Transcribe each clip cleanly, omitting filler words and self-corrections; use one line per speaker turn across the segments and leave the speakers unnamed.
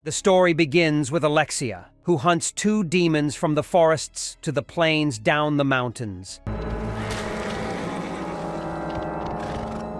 The story begins with Alexia, who hunts two demons from the forests to the plains down the mountains.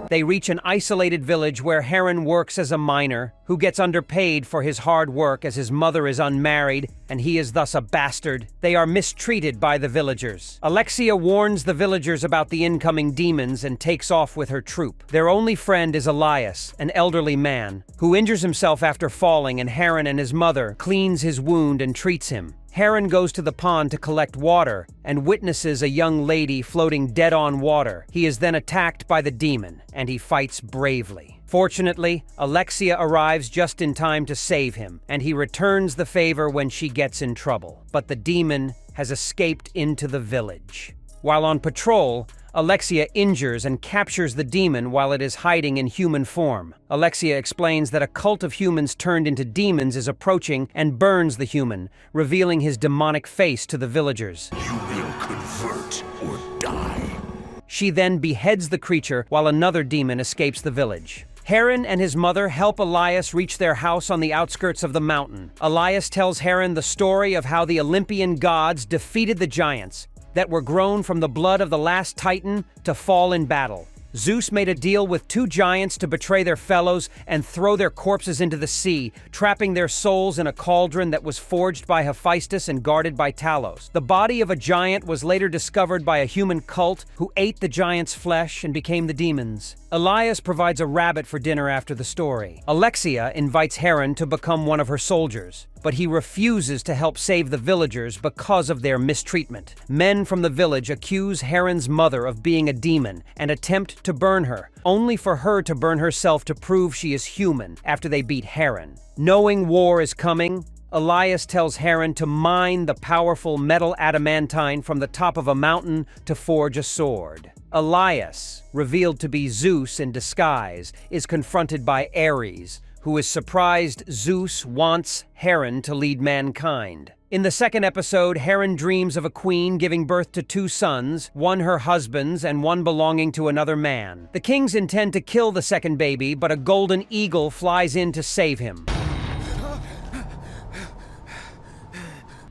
They reach an isolated village where Heron works as a miner, who gets underpaid for his hard work as his mother is unmarried and he is thus a bastard. They are mistreated by the villagers. Alexia warns the villagers about the incoming demons and takes off with her troop. Their only friend is Elias, an elderly man, who injures himself after falling, and Heron and his mother cleans his wound and treats him. Heron goes to the pond to collect water and witnesses a young lady floating dead on water. He is then attacked by the demon, and he fights bravely. Fortunately, Alexia arrives just in time to save him, and he returns the favor when she gets in trouble. But the demon has escaped into the village. While on patrol, Alexia injures and captures the demon while it is hiding in human form. Alexia explains that a cult of humans turned into demons is approaching and burns the human, revealing his demonic face to the villagers.
You will convert or die.
She then beheads the creature while another demon escapes the village. Heron and his mother help Elias reach their house on the outskirts of the mountain. Elias tells Heron the story of how the Olympian gods defeated the giants that were grown from the blood of the last Titan to fall in battle. Zeus made a deal with two giants to betray their fellows and throw their corpses into the sea, trapping their souls in a cauldron that was forged by Hephaestus and guarded by Talos. The body of a giant was later discovered by a human cult who ate the giant's flesh and became the demons. Elias provides a rabbit for dinner after the story. Alexia invites Heron to become one of her soldiers, but he refuses to help save the villagers because of their mistreatment. Men from the village accuse Heron's mother of being a demon and attempt to burn her, only for her to burn herself to prove she is human after they beat Heron. Knowing war is coming, Elias tells Heron to mine the powerful metal adamantine from the top of a mountain to forge a sword. Elias, revealed to be Zeus in disguise, is confronted by Ares, who is surprised Zeus wants Heron to lead mankind. In the second episode, Heron dreams of a queen giving birth to two sons, one her husband's and one belonging to another man. The kings intend to kill the second baby, but a golden eagle flies in to save him.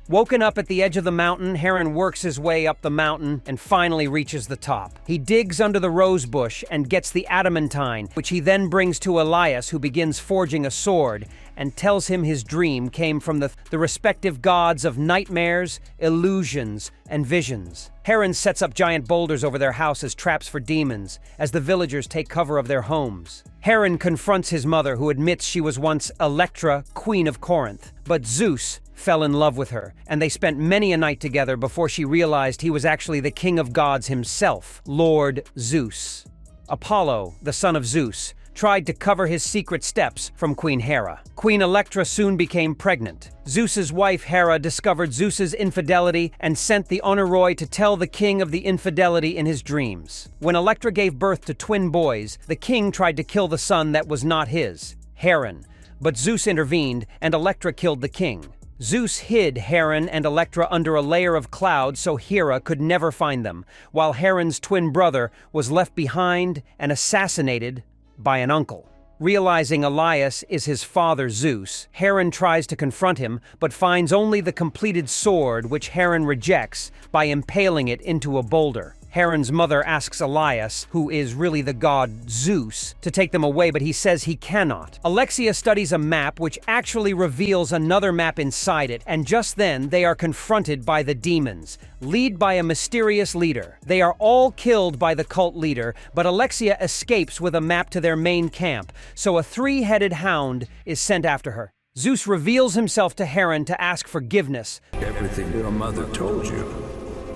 Woken up at the edge of the mountain, Heron works his way up the mountain and finally reaches the top. He digs under the rose bush and gets the adamantine, which he then brings to Elias, who begins forging a sword and tells him his dream came from the respective gods of nightmares, illusions, and visions. Heron sets up giant boulders over their house as traps for demons, as the villagers take cover of their homes. Heron confronts his mother, who admits she was once Electra, Queen of Corinth, but Zeus fell in love with her, and they spent many a night together before she realized he was actually the king of gods himself, Lord Zeus. Apollo, the son of Zeus, tried to cover his secret steps from Queen Hera. Queen Electra soon became pregnant. Zeus's wife Hera discovered Zeus's infidelity and sent the Oneiroi to tell the king of the infidelity in his dreams. When Electra gave birth to twin boys, the king tried to kill the son that was not his, Heron, but Zeus intervened and Electra killed the king. Zeus hid Heron and Electra under a layer of cloud so Hera could never find them, while Heron's twin brother was left behind and assassinated by an uncle. Realizing Elias is his father Zeus, Heron tries to confront him, but finds only the completed sword, which Heron rejects by impaling it into a boulder. Heron's mother asks Elias, who is really the god Zeus, to take them away, but he says he cannot. Alexia studies a map which actually reveals another map inside it, and just then they are confronted by the demons, led by a mysterious leader. They are all killed by the cult leader, but Alexia escapes with a map to their main camp, so a three-headed hound is sent after her. Zeus reveals himself to Heron to ask forgiveness.
Everything your mother told you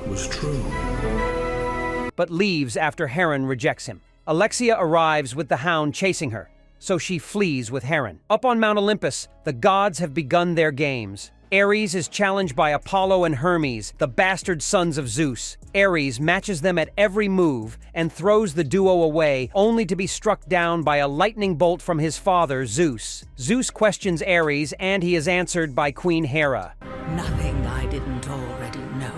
was true.
But leaves after Heron rejects him. Alexia arrives with the hound chasing her, so she flees with Heron. Up on Mount Olympus, the gods have begun their games. Ares is challenged by Apollo and Hermes, the bastard sons of Zeus. Ares matches them at every move and throws the duo away, only to be struck down by a lightning bolt from his father, Zeus. Zeus questions Ares, and he is answered by Queen Hera.
Nothing I didn't already know.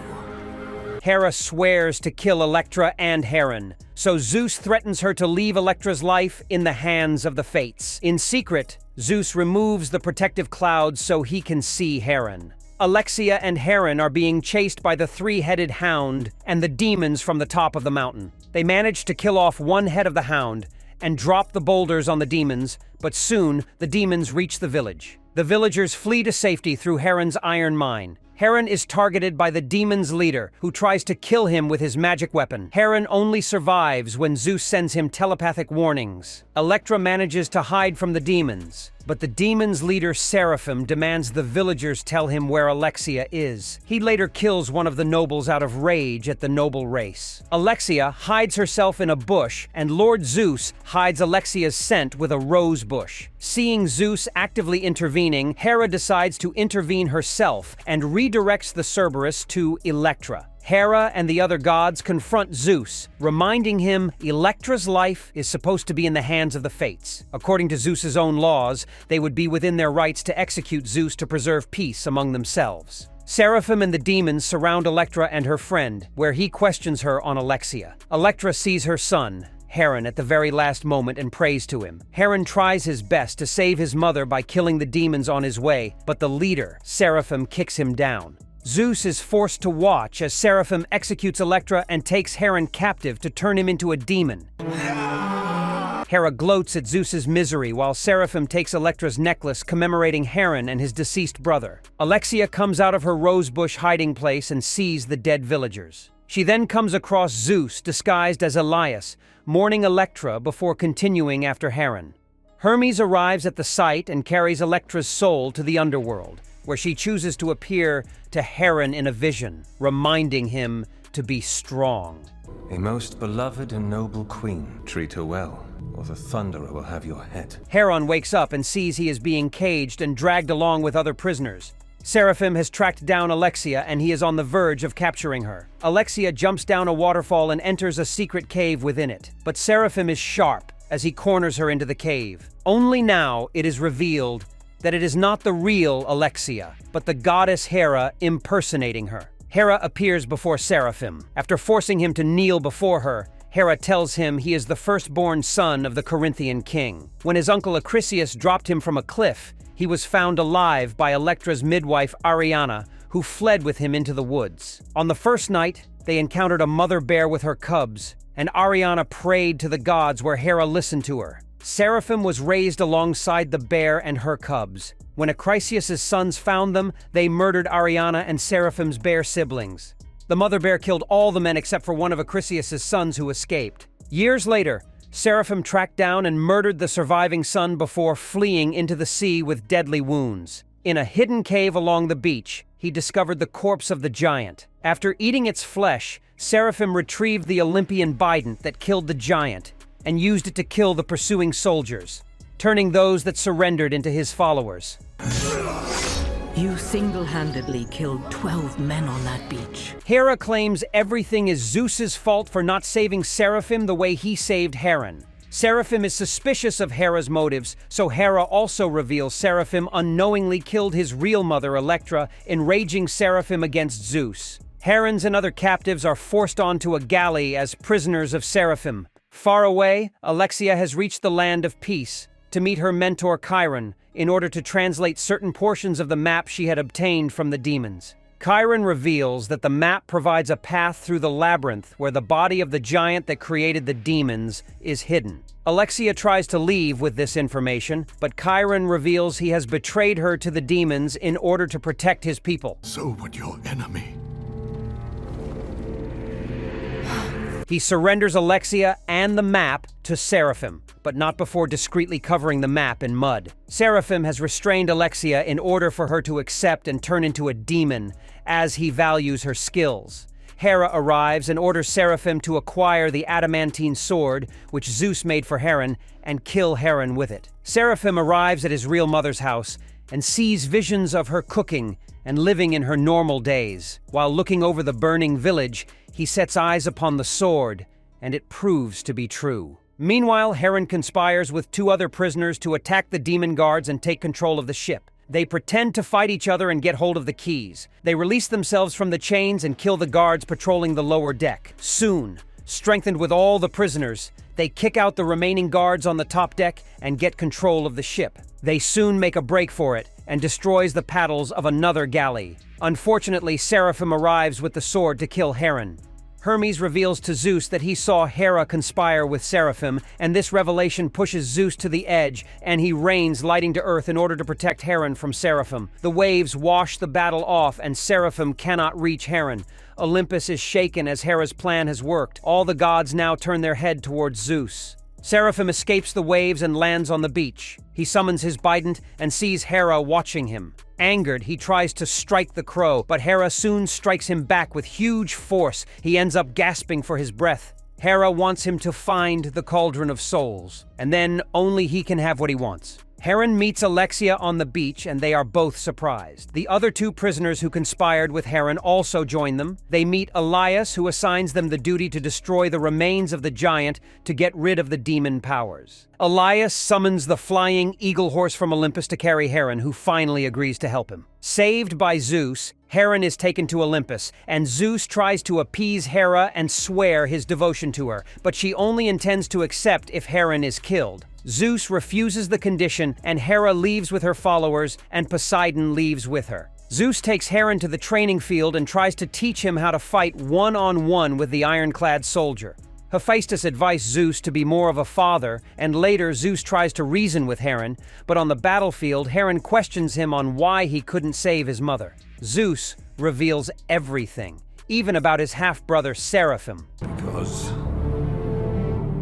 Hera swears to kill Electra and Heron, so Zeus threatens her to leave Electra's life in the hands of the fates. In secret, Zeus removes the protective clouds so he can see Heron. Alexia and Heron are being chased by the three-headed hound and the demons from the top of the mountain. They manage to kill off one head of the hound and drop the boulders on the demons, but soon the demons reach the village. The villagers flee to safety through Heron's iron mine. Heron is targeted by the demon's leader, who tries to kill him with his magic weapon. Heron only survives when Zeus sends him telepathic warnings. Electra manages to hide from the demons, but the demon's leader Seraphim demands the villagers tell him where Alexia is. He later kills one of the nobles out of rage at the noble race. Alexia hides herself in a bush, and Lord Zeus hides Alexia's scent with a rose bush. Seeing Zeus actively intervening, Hera decides to intervene herself and redirects the Cerberus to Electra. Hera and the other gods confront Zeus, reminding him Electra's life is supposed to be in the hands of the fates. According to Zeus's own laws, they would be within their rights to execute Zeus to preserve peace among themselves. Seraphim and the demons surround Electra and her friend, where he questions her on Alexia. Electra sees her son, Heron, at the very last moment and prays to him. Heron tries his best to save his mother by killing the demons on his way, but the leader, Seraphim, kicks him down. Zeus is forced to watch as Seraphim executes Electra and takes Heron captive to turn him into a demon. Hera gloats at Zeus's misery while Seraphim takes Electra's necklace commemorating Heron and his deceased brother. Alexia comes out of her rosebush hiding place and sees the dead villagers. She then comes across Zeus disguised as Elias, mourning Electra before continuing after Heron. Hermes arrives at the site and carries Electra's soul to the underworld, where she chooses to appear to Heron in a vision, reminding him to be strong.
A most beloved and noble queen, treat her well, or the Thunderer will have your head.
Heron wakes up and sees he is being caged and dragged along with other prisoners. Seraphim has tracked down Alexia and he is on the verge of capturing her. Alexia jumps down a waterfall and enters a secret cave within it, but Seraphim is sharp as he corners her into the cave. Only now it is revealed that it is not the real Alexia, but the goddess Hera impersonating her. Hera appears before Seraphim. After forcing him to kneel before her, Hera tells him he is the firstborn son of the Corinthian king. When his uncle Acrisius dropped him from a cliff, he was found alive by Electra's midwife Ariana, who fled with him into the woods. On the first night, they encountered a mother bear with her cubs, and Ariana prayed to the gods where Hera listened to her. Seraphim was raised alongside the bear and her cubs. When Acrisius' sons found them, they murdered Ariana and Seraphim's bear siblings. The mother bear killed all the men except for one of Acrisius' sons who escaped. Years later, Seraphim tracked down and murdered the surviving son before fleeing into the sea with deadly wounds. In a hidden cave along the beach, he discovered the corpse of the giant. After eating its flesh, Seraphim retrieved the Olympian bident that killed the giant and used it to kill the pursuing soldiers, turning those that surrendered into his followers.
You single-handedly killed 12 men on that beach.
Hera claims everything is Zeus's fault for not saving Seraphim the way he saved Heron. Seraphim is suspicious of Hera's motives, so Hera also reveals Seraphim unknowingly killed his real mother, Electra, enraging Seraphim against Zeus. Herons and other captives are forced onto a galley as prisoners of Seraphim. Far away, Alexia has reached the land of peace to meet her mentor Chiron in order to translate certain portions of the map she had obtained from the demons. Chiron reveals that the map provides a path through the labyrinth where the body of the giant that created the demons is hidden. Alexia tries to leave with this information, but Chiron reveals he has betrayed her to the demons in order to protect his people.
So would your enemy.
He surrenders Alexia and the map to Seraphim, but not before discreetly covering the map in mud. Seraphim has restrained Alexia in order for her to accept and turn into a demon, as he values her skills. Hera arrives and orders Seraphim to acquire the adamantine sword, which Zeus made for Heron, and kill Heron with it. Seraphim arrives at his real mother's house and sees visions of her cooking and living in her normal days. While looking over the burning village, he sets eyes upon the sword, and it proves to be true. Meanwhile, Heron conspires with two other prisoners to attack the demon guards and take control of the ship. They pretend to fight each other and get hold of the keys. They release themselves from the chains and kill the guards patrolling the lower deck. Soon, Strengthened with all the prisoners, they kick out the remaining guards on the top deck and get control of the ship. They soon make a break for it and destroys the paddles of another galley. Unfortunately, Seraphim arrives with the sword to kill Heron. Hermes reveals to Zeus that he saw Hera conspire with Seraphim, and this revelation pushes Zeus to the edge, and he rains lightning to earth in order to protect Heron from Seraphim. The waves wash the battle off, and Seraphim cannot reach Heron. Olympus is shaken as Hera's plan has worked. All the gods now turn their head towards Zeus. Seraphim escapes the waves and lands on the beach. He summons his bident and sees Hera watching him. Angered, he tries to strike the crow, but Hera soon strikes him back with huge force. He ends up gasping for his breath. Hera wants him to find the Cauldron of Souls, and then only he can have what he wants. Heron meets Alexia on the beach, and they are both surprised. The other two prisoners who conspired with Heron also join them. They meet Elias, who assigns them the duty to destroy the remains of the giant to get rid of the demon powers. Elias summons the flying eagle horse from Olympus to carry Heron, who finally agrees to help him. Saved by Zeus, Heron is taken to Olympus, and Zeus tries to appease Hera and swear his devotion to her, but she only intends to accept if Heron is killed. Zeus refuses the condition, and Hera leaves with her followers, and Poseidon leaves with her. Zeus takes Heron to the training field and tries to teach him how to fight one-on-one with the ironclad soldier. Hephaestus advised Zeus to be more of a father, and later Zeus tries to reason with Heron, but on the battlefield, Heron questions him on why he couldn't save his mother. Zeus reveals everything, even about his half-brother Seraphim.
Because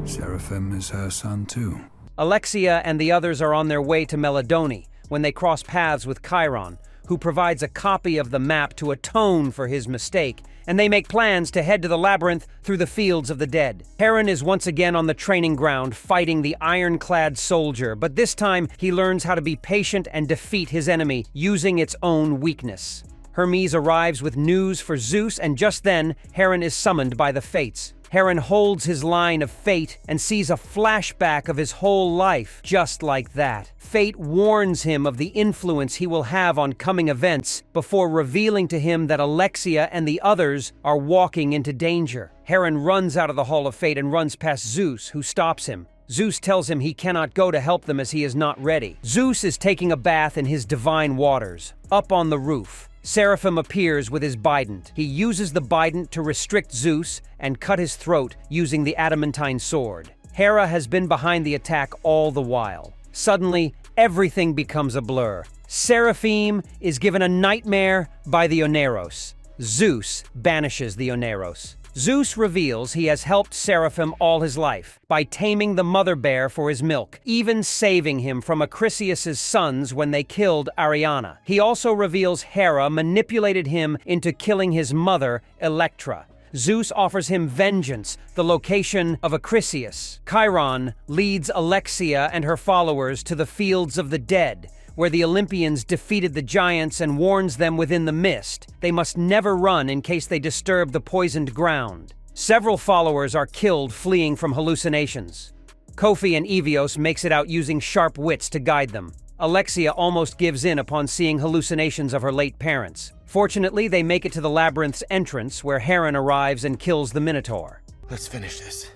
Seraphim is her son too.
Alexia and the others are on their way to Melodone when they cross paths with Chiron, who provides a copy of the map to atone for his mistake, and they make plans to head to the labyrinth through the fields of the dead. Heron is once again on the training ground fighting the ironclad soldier, but this time he learns how to be patient and defeat his enemy using its own weakness. Hermes arrives with news for Zeus, and just then, Heron is summoned by the Fates. Heron holds his line of fate and sees a flashback of his whole life, just like that. Fate warns him of the influence he will have on coming events before revealing to him that Alexia and the others are walking into danger. Heron runs out of the Hall of Fate and runs past Zeus, who stops him. Zeus tells him he cannot go to help them as he is not ready. Zeus is taking a bath in his divine waters. Up on the roof, Seraphim appears with his bident. He uses the bident to restrict Zeus and cut his throat using the adamantine sword. Hera has been behind the attack all the while. Suddenly, everything becomes a blur. Seraphim is given a nightmare by the Oneros. Zeus banishes the Oneros. Zeus reveals he has helped Seraphim all his life by taming the mother bear for his milk, even saving him from Acrisius' sons when they killed Ariana. He also reveals Hera manipulated him into killing his mother, Electra. Zeus offers him vengeance, the location of Acrisius. Chiron leads Alexia and her followers to the fields of the dead, where the Olympians defeated the giants and warns them within the mist. They must never run in case they disturb the poisoned ground. Several followers are killed fleeing from hallucinations. Kofi and Evios makes it out using sharp wits to guide them. Alexia almost gives in upon seeing hallucinations of her late parents. Fortunately, they make it to the labyrinth's entrance, where Heron arrives and kills the Minotaur.
Let's finish this.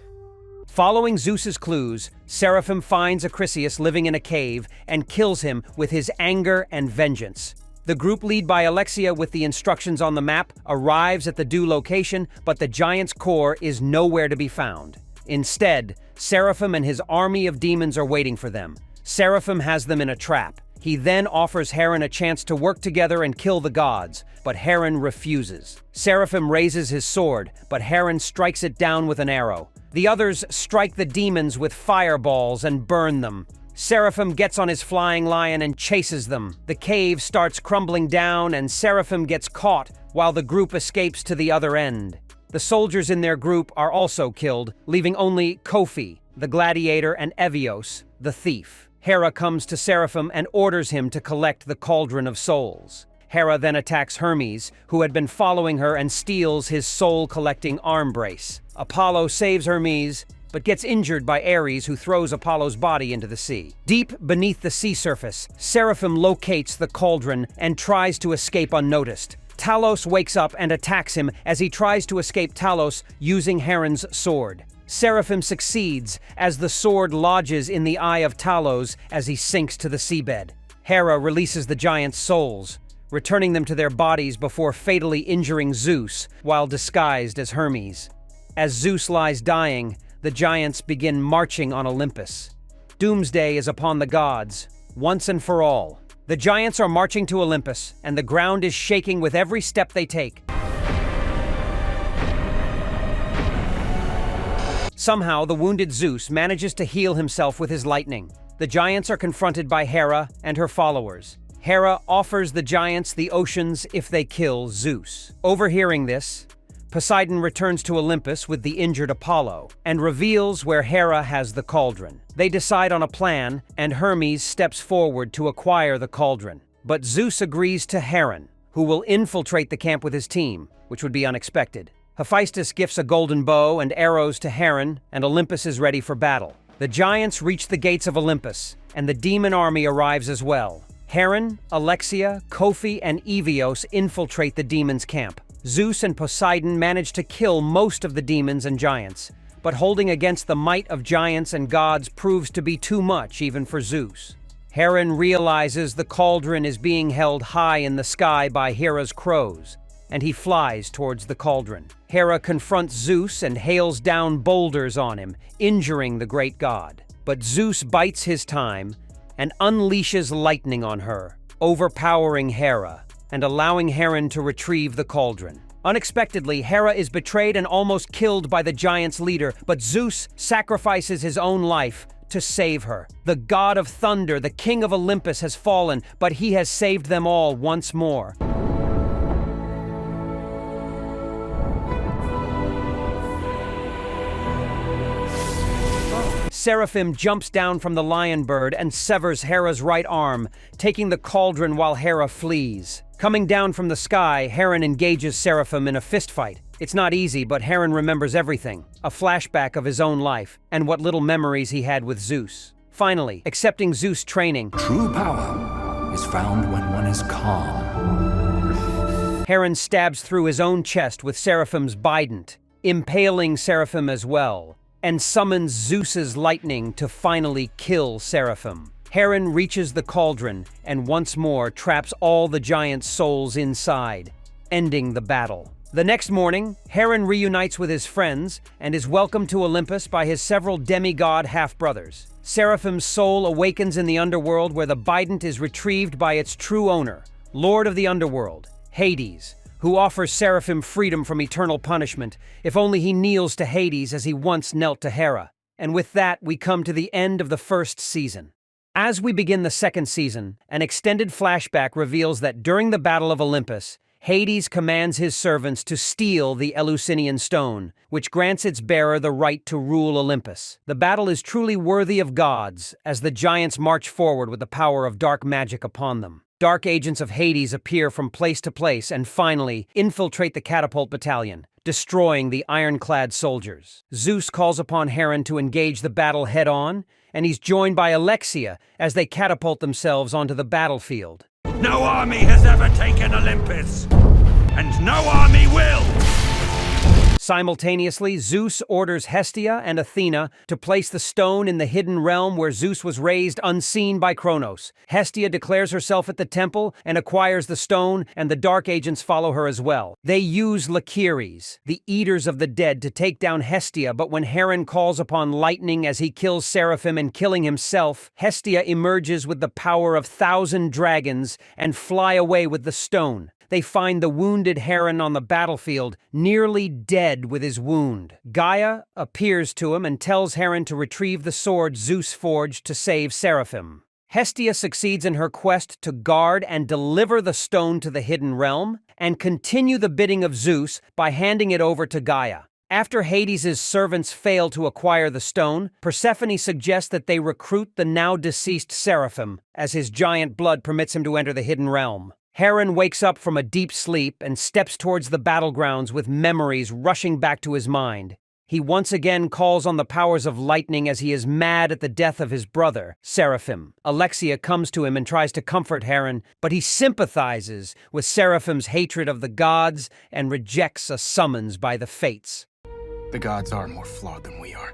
Following Zeus's clues, Seraphim finds Acrisius living in a cave and kills him with his anger and vengeance. The group led by Alexia with the instructions on the map arrives at the due location, but the giant's core is nowhere to be found. Instead, Seraphim and his army of demons are waiting for them. Seraphim has them in a trap. He then offers Heron a chance to work together and kill the gods, but Heron refuses. Seraphim raises his sword, but Heron strikes it down with an arrow. The others strike the demons with fireballs and burn them. Seraphim gets on his flying lion and chases them. The cave starts crumbling down and Seraphim gets caught while the group escapes to the other end. The soldiers in their group are also killed, leaving only Kofi, the gladiator, and Evios, the thief. Hera comes to Seraphim and orders him to collect the Cauldron of Souls. Hera then attacks Hermes, who had been following her, and steals his soul-collecting arm brace. Apollo saves Hermes, but gets injured by Ares, who throws Apollo's body into the sea. Deep beneath the sea surface, Seraphim locates the cauldron and tries to escape unnoticed. Talos wakes up and attacks him as he tries to escape Talos using Heron's sword. Seraphim succeeds as the sword lodges in the eye of Talos as he sinks to the seabed. Hera releases the giant's souls, returning them to their bodies before fatally injuring Zeus while disguised as Hermes. As Zeus lies dying, the giants begin marching on Olympus. Doomsday is upon the gods, once and for all. The giants are marching to Olympus, and the ground is shaking with every step they take. Somehow, the wounded Zeus manages to heal himself with his lightning. The giants are confronted by Hera and her followers. Hera offers the giants the oceans if they kill Zeus. Overhearing this, Poseidon returns to Olympus with the injured Apollo and reveals where Hera has the cauldron. They decide on a plan, and Hermes steps forward to acquire the cauldron. But Zeus agrees to Heron, who will infiltrate the camp with his team, which would be unexpected. Hephaestus gifts a golden bow and arrows to Heron, and Olympus is ready for battle. The giants reach the gates of Olympus, and the demon army arrives as well. Heron, Alexia, Kofi, and Evios infiltrate the demons' camp. Zeus and Poseidon manage to kill most of the demons and giants, but holding against the might of giants and gods proves to be too much even for Zeus. Heron realizes the cauldron is being held high in the sky by Hera's crows, and he flies towards the cauldron. Hera confronts Zeus and hails down boulders on him, injuring the great god. But Zeus bites his time and unleashes lightning on her, overpowering Hera and allowing Heron to retrieve the cauldron. Unexpectedly, Hera is betrayed and almost killed by the giant's leader, but Zeus sacrifices his own life to save her. The god of thunder, the king of Olympus, has fallen, but he has saved them all once more. Seraphim jumps down from the lion bird and severs Hera's right arm, taking the cauldron while Hera flees. Coming down from the sky, Heron engages Seraphim in a fistfight. It's not easy, but Heron remembers everything, a flashback of his own life, and what little memories he had with Zeus. Finally, accepting Zeus' training,
True power is found when one is calm.
Heron stabs through his own chest with Seraphim's bident, impaling Seraphim as well, and summons Zeus's lightning to finally kill Seraphim. Heron reaches the cauldron and once more traps all the giants' souls inside, ending the battle. The next morning, Heron reunites with his friends and is welcomed to Olympus by his several demigod half-brothers. Seraphim's soul awakens in the underworld where the bident is retrieved by its true owner, Lord of the Underworld, Hades, who offers Seraphim freedom from eternal punishment if only he kneels to Hades as he once knelt to Hera. And with that, we come to the end of the first season. As we begin the second season, an extended flashback reveals that during the Battle of Olympus, Hades commands his servants to steal the Eleusinian stone, which grants its bearer the right to rule Olympus. The battle is truly worthy of gods, as the giants march forward with the power of dark magic upon them. Dark agents of Hades appear from place to place and finally infiltrate the catapult battalion, destroying the ironclad soldiers. Zeus calls upon Heron to engage the battle head-on, and he's joined by Alexia as they catapult themselves onto the battlefield.
No army has ever taken Olympus, and no army will!
Simultaneously, Zeus orders Hestia and Athena to place the stone in the hidden realm where Zeus was raised unseen by Kronos. Hestia declares herself at the temple and acquires the stone, and the dark agents follow her as well. They use Lacheres, the eaters of the dead, to take down Hestia, but when Heron calls upon lightning as he kills Seraphim and killing himself, Hestia emerges with the power of 1,000 dragons and fly away with the stone. They find the wounded Heron on the battlefield, nearly dead with his wound. Gaia appears to him and tells Heron to retrieve the sword Zeus forged to save Seraphim. Hestia succeeds in her quest to guard and deliver the stone to the hidden realm, and continue the bidding of Zeus by handing it over to Gaia. After Hades' servants fail to acquire the stone, Persephone suggests that they recruit the now-deceased Seraphim, as his giant blood permits him to enter the hidden realm. Heron wakes up from a deep sleep and steps towards the battlegrounds with memories rushing back to his mind. He once again calls on the powers of lightning as he is mad at the death of his brother, Seraphim. Alexia comes to him and tries to comfort Heron, but he sympathizes with Seraphim's hatred of the gods and rejects a summons by the fates.
The gods are more flawed than we are.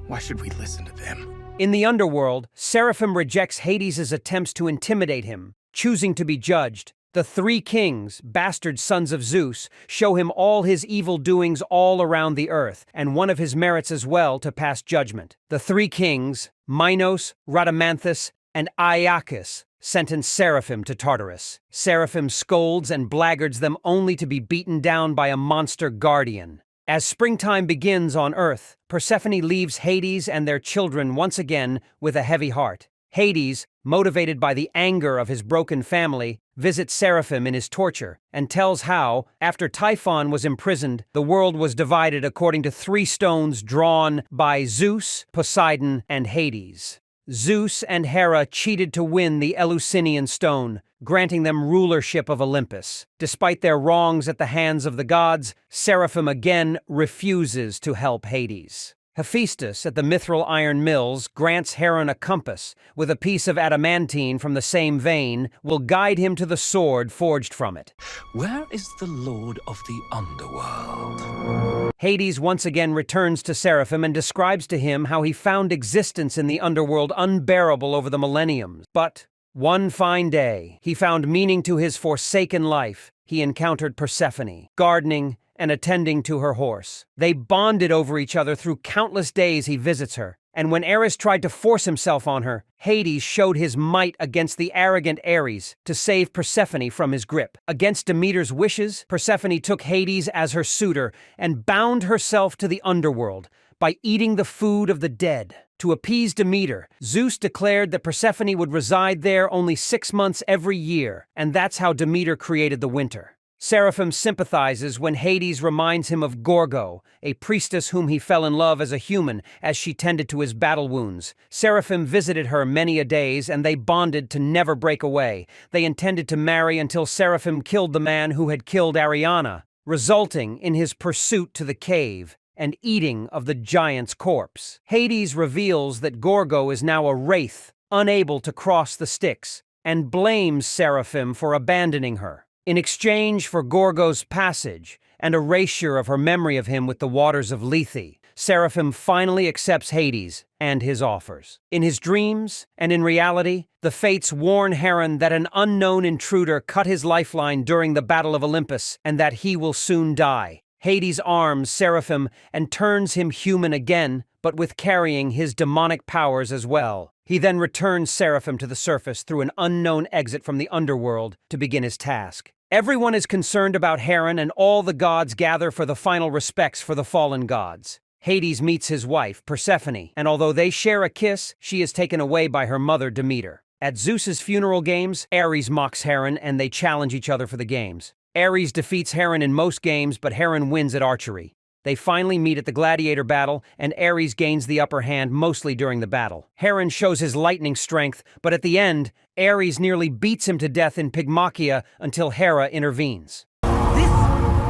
Why should we listen to them?
In the underworld, Seraphim rejects Hades' attempts to intimidate him, choosing to be judged. The three kings, bastard sons of Zeus, show him all his evil doings all around the earth, and one of his merits as well to pass judgment. The three kings, Minos, Rhadamanthus, and Iacchus, sentence Seraphim to Tartarus. Seraphim scolds and blackguards them only to be beaten down by a monster guardian. As springtime begins on Earth, Persephone leaves Hades and their children once again with a heavy heart. Hades, motivated by the anger of his broken family, visits Seraphim in his torture and tells how, after Typhon was imprisoned, the world was divided according to 3 stones drawn by Zeus, Poseidon, and Hades. Zeus and Hera cheated to win the Eleusinian stone, granting them rulership of Olympus. Despite their wrongs at the hands of the gods, Seraphim again refuses to help Hades. Hephaestus at the Mithril Iron Mills grants Heron a compass with a piece of adamantine from the same vein will guide him to the sword forged from it.
Where is the lord of the underworld?
Hades once again returns to Seraphim and describes to him how he found existence in the underworld unbearable over the millenniums. But one fine day, he found meaning to his forsaken life. He encountered Persephone, gardening and attending to her horse. They bonded over each other through countless days he visits her. And when Ares tried to force himself on her, Hades showed his might against the arrogant Ares to save Persephone from his grip. Against Demeter's wishes, Persephone took Hades as her suitor and bound herself to the underworld by eating the food of the dead. To appease Demeter, Zeus declared that Persephone would reside there only 6 months every year, and that's how Demeter created the winter. Seraphim sympathizes when Hades reminds him of Gorgo, a priestess whom he fell in love as a human as she tended to his battle wounds. Seraphim visited her many a days, and they bonded to never break away. They intended to marry until Seraphim killed the man who had killed Ariana, resulting in his pursuit to the cave and eating of the giant's corpse. Hades reveals that Gorgo is now a wraith, unable to cross the Styx, and blames Seraphim for abandoning her. In exchange for Gorgo's passage and erasure of her memory of him with the waters of Lethe, Seraphim finally accepts Hades and his offers. In his dreams and in reality, the fates warn Heron that an unknown intruder cut his lifeline during the Battle of Olympus and that he will soon die. Hades arms Seraphim and turns him human again, but with carrying his demonic powers as well. He then returns Seraphim to the surface through an unknown exit from the underworld to begin his task. Everyone is concerned about Heron, and all the gods gather for the final respects for the fallen gods. Hades meets his wife, Persephone, and although they share a kiss, she is taken away by her mother, Demeter. At Zeus's funeral games, Ares mocks Heron, and they challenge each other for the games. Ares defeats Heron in most games, but Heron wins at archery. They finally meet at the gladiator battle, and Ares gains the upper hand mostly during the battle. Heron shows his lightning strength, but at the end, Ares nearly beats him to death in Pygmachia until Hera intervenes.
This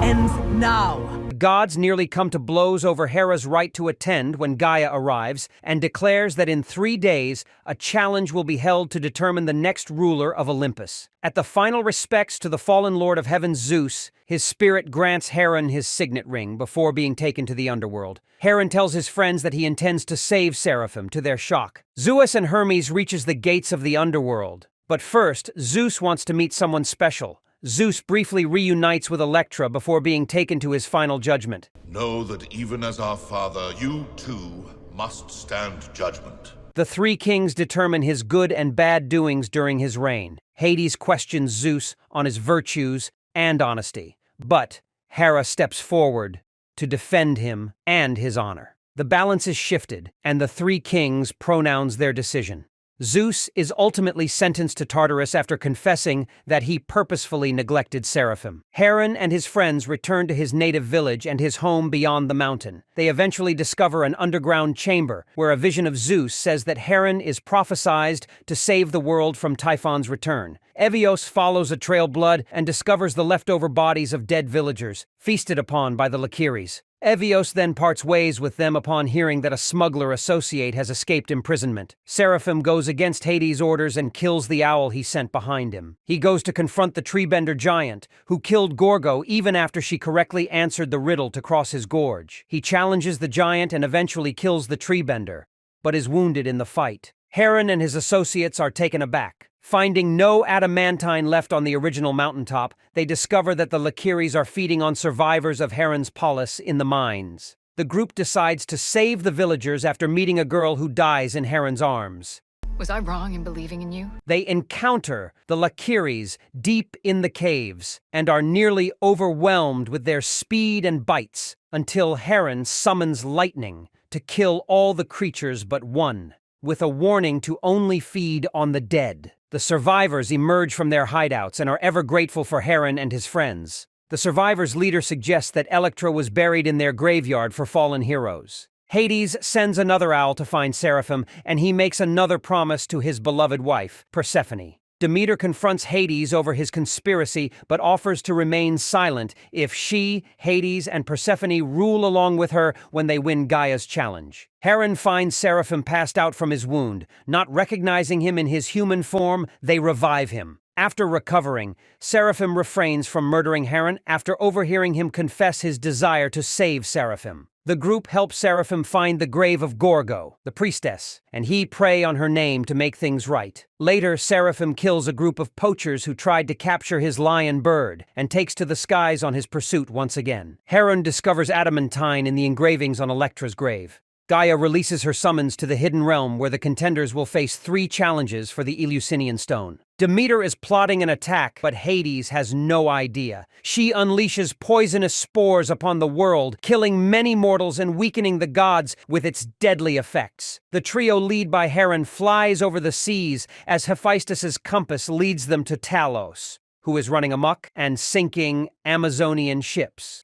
ends now.
The gods nearly come to blows over Hera's right to attend when Gaia arrives and declares that in 3 days, a challenge will be held to determine the next ruler of Olympus. At the final respects to the fallen lord of heaven Zeus, his spirit grants Heron his signet ring before being taken to the underworld. Heron tells his friends that he intends to save Seraphim, to their shock. Zeus and Hermes reaches the gates of the underworld. But first, Zeus wants to meet someone special. Zeus briefly reunites with Electra before being taken to his final judgment.
Know that even as our father, you too must stand judgment.
The 3 kings determine his good and bad doings during his reign. Hades questions Zeus on his virtues and honesty, but Hera steps forward to defend him and his honor. The balance is shifted, and the 3 kings pronounce their decision. Zeus is ultimately sentenced to Tartarus after confessing that he purposefully neglected Seraphim. Heron and his friends return to his native village and his home beyond the mountain. They eventually discover an underground chamber where a vision of Zeus says that Heron is prophesied to save the world from Typhon's return. Evios follows a trail of blood and discovers the leftover bodies of dead villagers, feasted upon by the Lacheres. Evios then parts ways with them upon hearing that a smuggler associate has escaped imprisonment. Seraphim goes against Hades' orders and kills the owl he sent behind him. He goes to confront the treebender giant, who killed Gorgo even after she correctly answered the riddle to cross his gorge. He challenges the giant and eventually kills the treebender, but is wounded in the fight. Heron and his associates are taken aback. Finding no adamantine left on the original mountaintop, they discover that the Lakiris are feeding on survivors of Heron's palace in the mines. The group decides to save the villagers after meeting a girl who dies in Heron's arms.
Was I wrong in believing in you?
They encounter the Lakiris deep in the caves and are nearly overwhelmed with their speed and bites until Heron summons lightning to kill all the creatures but one, with a warning to only feed on the dead. The survivors emerge from their hideouts and are ever grateful for Heron and his friends. The survivors' leader suggests that Electra was buried in their graveyard for fallen heroes. Hades sends another owl to find Seraphim, and he makes another promise to his beloved wife, Persephone. Demeter confronts Hades over his conspiracy, but offers to remain silent if she, Hades, and Persephone rule along with her when they win Gaia's challenge. Heron finds Seraphim passed out from his wound. Not recognizing him in his human form, they revive him. After recovering, Seraphim refrains from murdering Heron after overhearing him confess his desire to save Seraphim. The group helps Seraphim find the grave of Gorgo, the priestess, and he pray on her name to make things right. Later, Seraphim kills a group of poachers who tried to capture his lion bird and takes to the skies on his pursuit once again. Heron discovers adamantine in the engravings on Electra's grave. Gaia releases her summons to the hidden realm where the contenders will face 3 challenges for the Eleusinian stone. Demeter is plotting an attack, but Hades has no idea. She unleashes poisonous spores upon the world, killing many mortals and weakening the gods with its deadly effects. The trio led by Heron flies over the seas as Hephaestus's compass leads them to Talos, who is running amok and sinking Amazonian ships.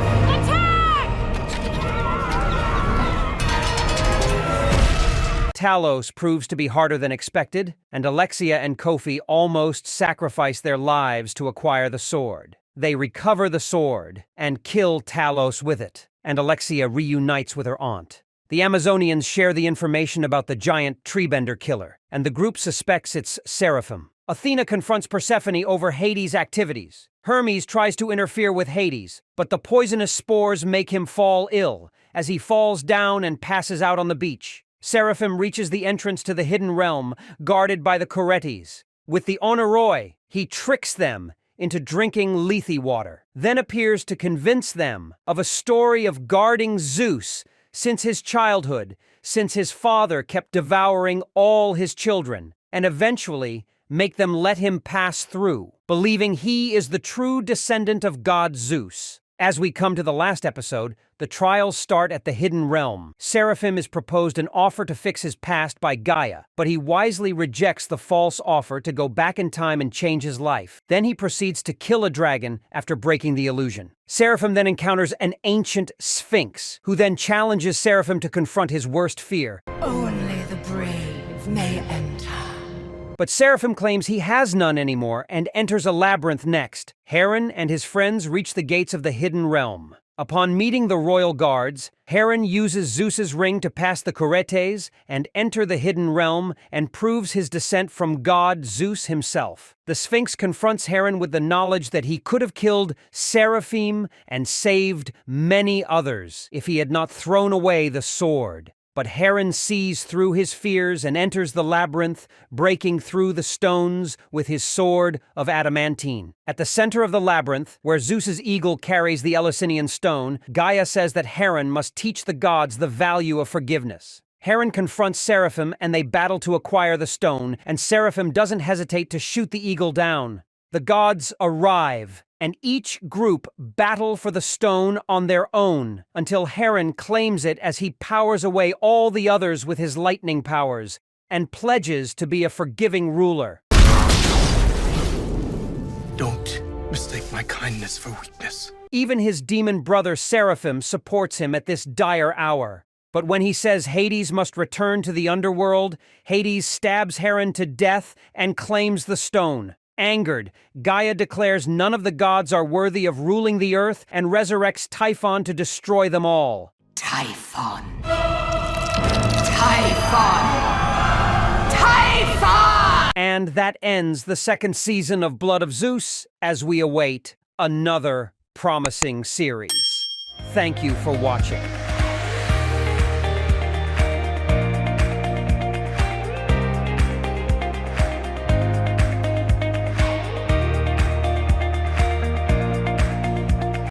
Talos proves to be harder than expected, and Alexia and Kofi almost sacrifice their lives to acquire the sword. They recover the sword and kill Talos with it, and Alexia reunites with her aunt. The Amazonians share the information about the giant treebender killer, and the group suspects it's Seraphim. Athena confronts Persephone over Hades' activities. Hermes tries to interfere with Hades, but the poisonous spores make him fall ill as he falls down and passes out on the beach. Seraphim reaches the entrance to the hidden realm, guarded by the Coretes. With the Onoroi, he tricks them into drinking Lethe water, then appears to convince them of a story of guarding Zeus since his childhood, since his father kept devouring all his children, and eventually make them let him pass through, believing he is the true descendant of god Zeus. As we come to the last episode, the trials start at the hidden realm. Seraphim is proposed an offer to fix his past by Gaia, but he wisely rejects the false offer to go back in time and change his life. Then he proceeds to kill a dragon after breaking the illusion. Seraphim then encounters an ancient sphinx, who then challenges Seraphim to confront his worst fear.
Only the brave may enter.
But Seraphim claims he has none anymore and enters a labyrinth next. Heron and his friends reach the gates of the hidden realm. Upon meeting the royal guards, Heron uses Zeus's ring to pass the Coretes and enter the hidden realm and proves his descent from god Zeus himself. The Sphinx confronts Heron with the knowledge that he could have killed Seraphim and saved many others if he had not thrown away the sword. But Heron sees through his fears and enters the labyrinth, breaking through the stones with his sword of adamantine. At the center of the labyrinth, where Zeus's eagle carries the Eleusinian stone, Gaia says that Heron must teach the gods the value of forgiveness. Heron confronts Seraphim and they battle to acquire the stone, and Seraphim doesn't hesitate to shoot the eagle down. The gods arrive, and each group battle for the stone on their own, until Heron claims it as he powers away all the others with his lightning powers, and pledges to be a forgiving ruler.
Don't mistake my kindness for weakness.
Even his demon brother Seraphim supports him at this dire hour. But when he says Hades must return to the underworld, Hades stabs Heron to death and claims the stone. Angered, Gaia declares none of the gods are worthy of ruling the earth and resurrects Typhon to destroy them all.
Typhon. Typhon. Typhon!
And that ends the second season of Blood of Zeus as we await another promising series. Thank you for watching.